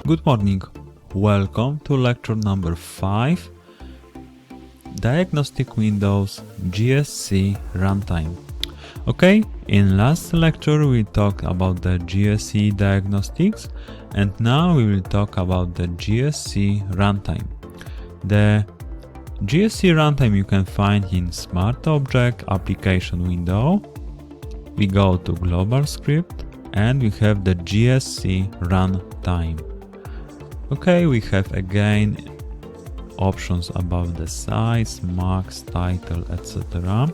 Good morning, welcome to lecture number 5, Diagnostic Windows GSC Runtime. Okay, in last lecture we talked about the GSC Diagnostics and now we will talk about the GSC Runtime. The GSC Runtime you can find in Smart Object Application window. We go to Global Script and we have the GSC Runtime. Okay, we have again options about the size, max, title, etc.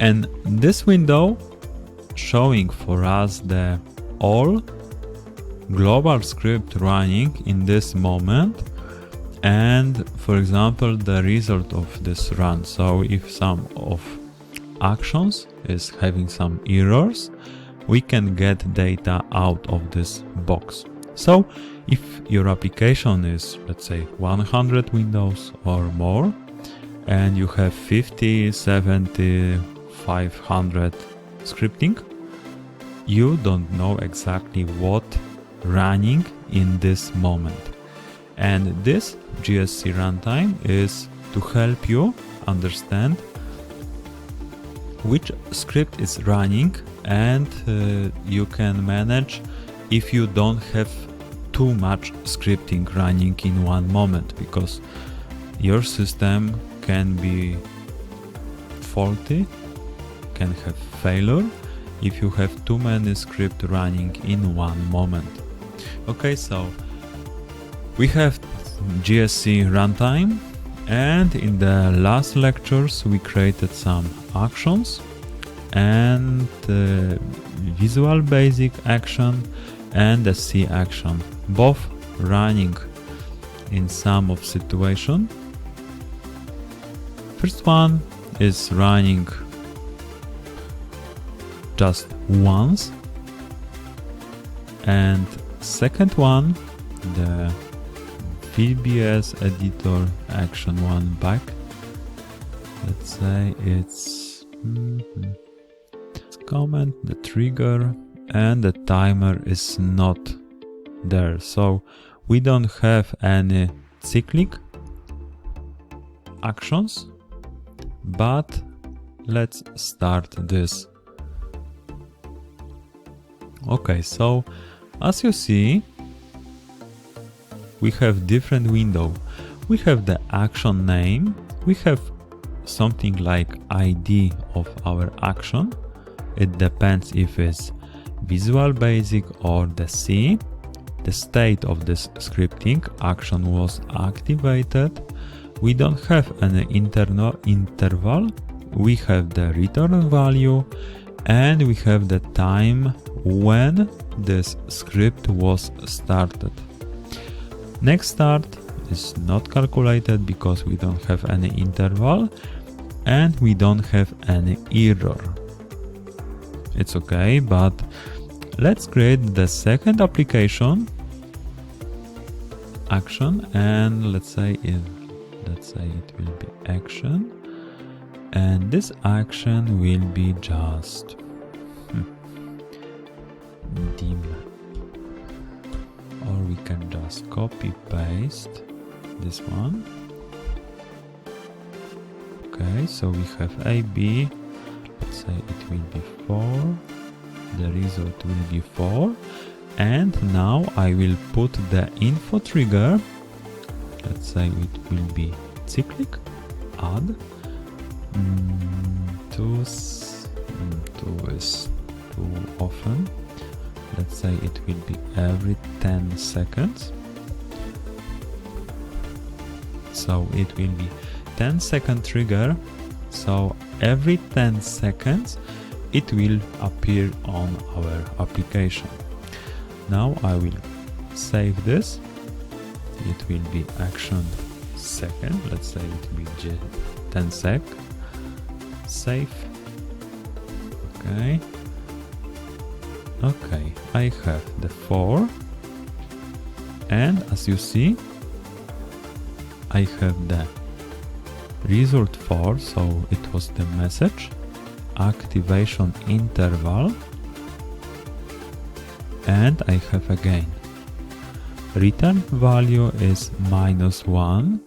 And this window showing for us the all global script running in this moment and for example the result of this run. So if some of actions is having some errors, we can get data out of this box. So if your application is, let's say, 100 windows or more, and you have 50, 70, 500 scripting, you don't know exactly what running in this moment. And this GSC runtime is to help you understand which script is running, and you can manage if you don't have too much scripting running in one moment, because your system can be faulty, can have failure if you have too many scripts running in one moment. Okay, so we have GSC runtime, and in the last lectures we created some actions and Visual Basic action and the C action, both running in some of situation. First one is running just once, and second one, the VBS editor action one back. Let's say it's comment, the trigger, and the timer is not there. So we don't have any cyclic actions, but let's start this. Okay, so as you see, we have different window. We have the action name, we have something like ID of our action. It depends if it's Visual Basic or the C. The state of this scripting action was activated. We don't have an internal interval. We have the return value and we have the time when this script was started. Next start is not calculated because we don't have any interval and we don't have any error. It's okay, but let's create the second application action, and let's say it will be action, and this action will be just dim, or we can just copy paste this one. Okay, so we have AB, let's say it will be 4, the result will be 4, and now I will put the info trigger, let's say it will be cyclic, add, 2 is too often, let's say it will be every 10 seconds, so it will be 10-second trigger, so every 10 seconds it will appear on our application. Now I will save this. It will be action second. Let's say it will be 10 sec. Save. Okay. Okay, I have the 4. And as you see, I have the result 4, so it was the message, activation interval, and I have again return value is -1.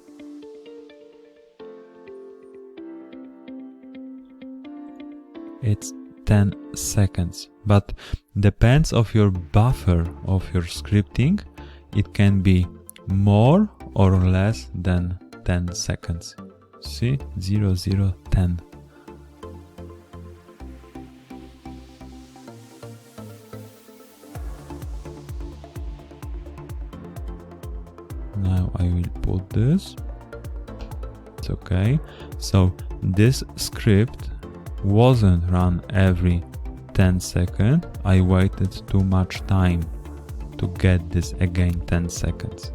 It's 10 seconds, but depends of your buffer of your scripting. It can be more or less than 10 seconds. See, 0, 0, 10. Now I will put this. It's okay. So this script wasn't run every 10 seconds. I waited too much time to get this again 10 seconds.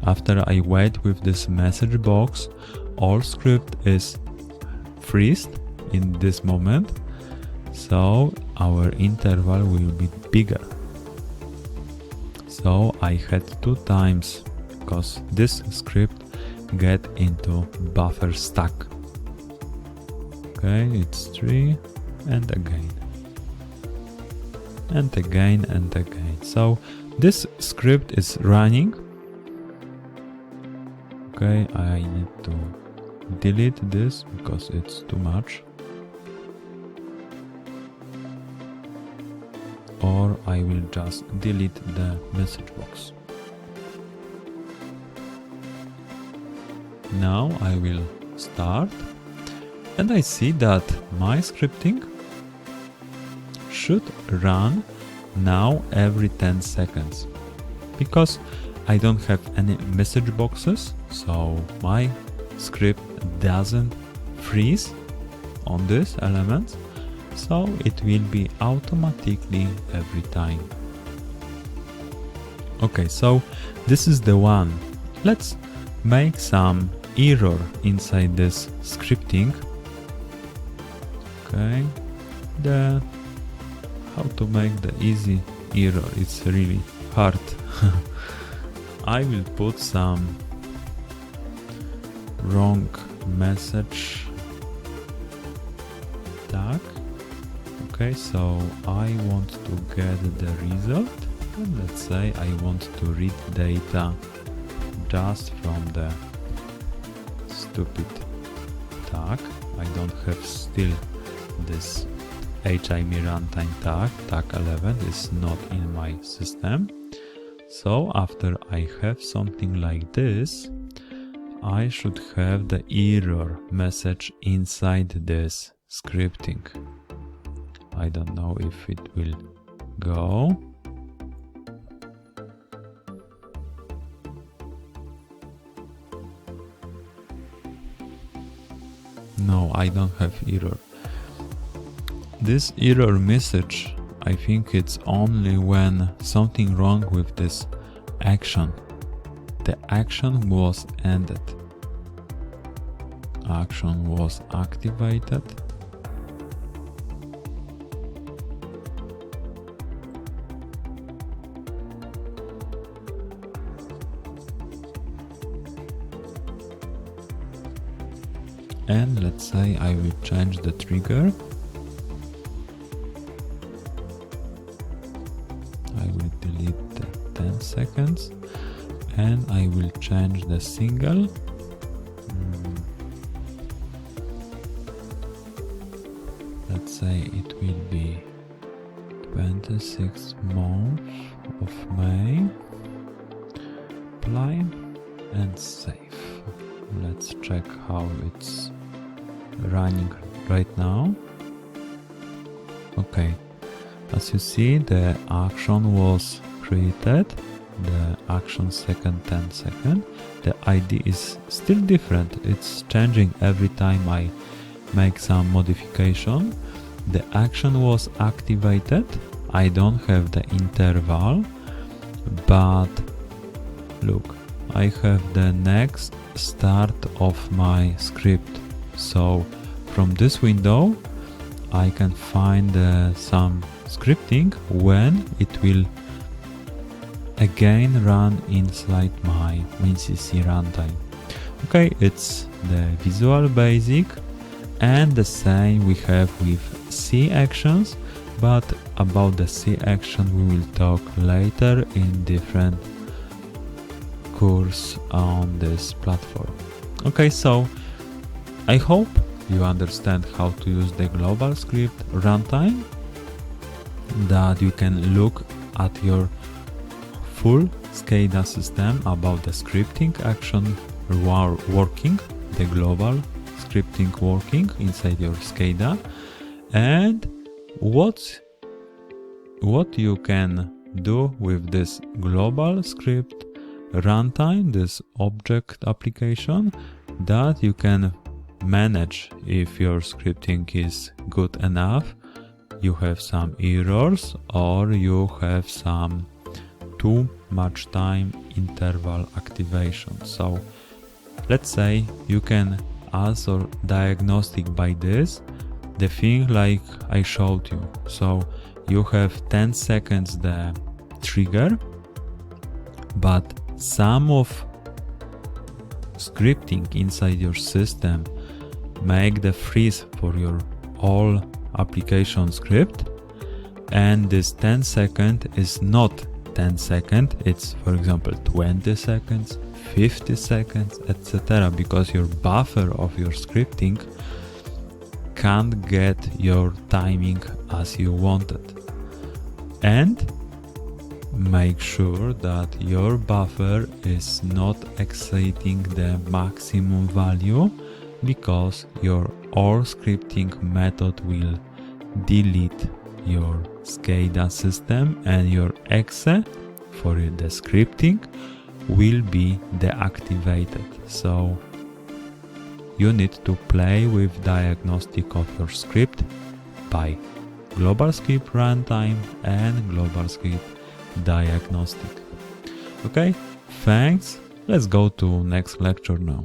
After I wait with this message box, all script is freezed in this moment, so our interval will be bigger. So I had 2 times because this script get into buffer stack. Okay, it's 3 and again and again and again. So this script is running. Okay, I need to delete this because it's too much, or I will just delete the message box. Now I will start, and I see that my scripting should run now every 10 seconds because I don't have any message boxes, so my script doesn't freeze on this element, so it will be automatically every time. Okay, so this is the one. Let's make some error inside this scripting. Okay, how to make the easy error, it's really hard. I will put some wrong message tag. Okay, so I want to get the result, and let's say I want to read data just from the stupid tag. I don't have still this HIME runtime tag 11 is not in my system. So after I have something like this, I should have the error message inside this scripting. I don't know if it will go. No, I don't have error. This error message, I think it's only when something wrong with this action. The action was ended. Action was activated. And let's say I will change the trigger. I will delete the 10 seconds and I will change the single. Let's say it will be 26th month of May. Apply and save. Let's check how it's running right now. Okay, as you see, the action was created, the action second 10 second. The ID is still different, it's changing every time I make some modification. The action was activated. I don't have the interval, but look, I have the next start of my script. So from this window I can find some scripting when it will again run inside my WinCC runtime. Okay, it's the Visual Basic, and the same we have with C actions, but about the C action we will talk later in different course on this platform. Okay, so I hope you understand how to use the global script runtime, that you can look at your full SCADA system about the scripting action working, the global scripting working inside your SCADA, and what you can do with this global script runtime, this object application, that you can manage if your scripting is good enough, you have some errors, or you have some too much time interval activation. So let's say you can answer diagnostic by this, the thing like I showed you. So you have 10 seconds the trigger, but some of scripting inside your system make the freeze for your all application script, and this 10 second is not 10 seconds, it's for example 20 seconds, 50 seconds, etc., because your buffer of your scripting can't get your timing as you wanted. And make sure that your buffer is not exceeding the maximum value, because your OR scripting method will delete your SCADA system and your exe for the scripting will be deactivated. So you need to play with diagnostic of your script by global script runtime and global script diagnostic. Okay, thanks. Let's go to next lecture now.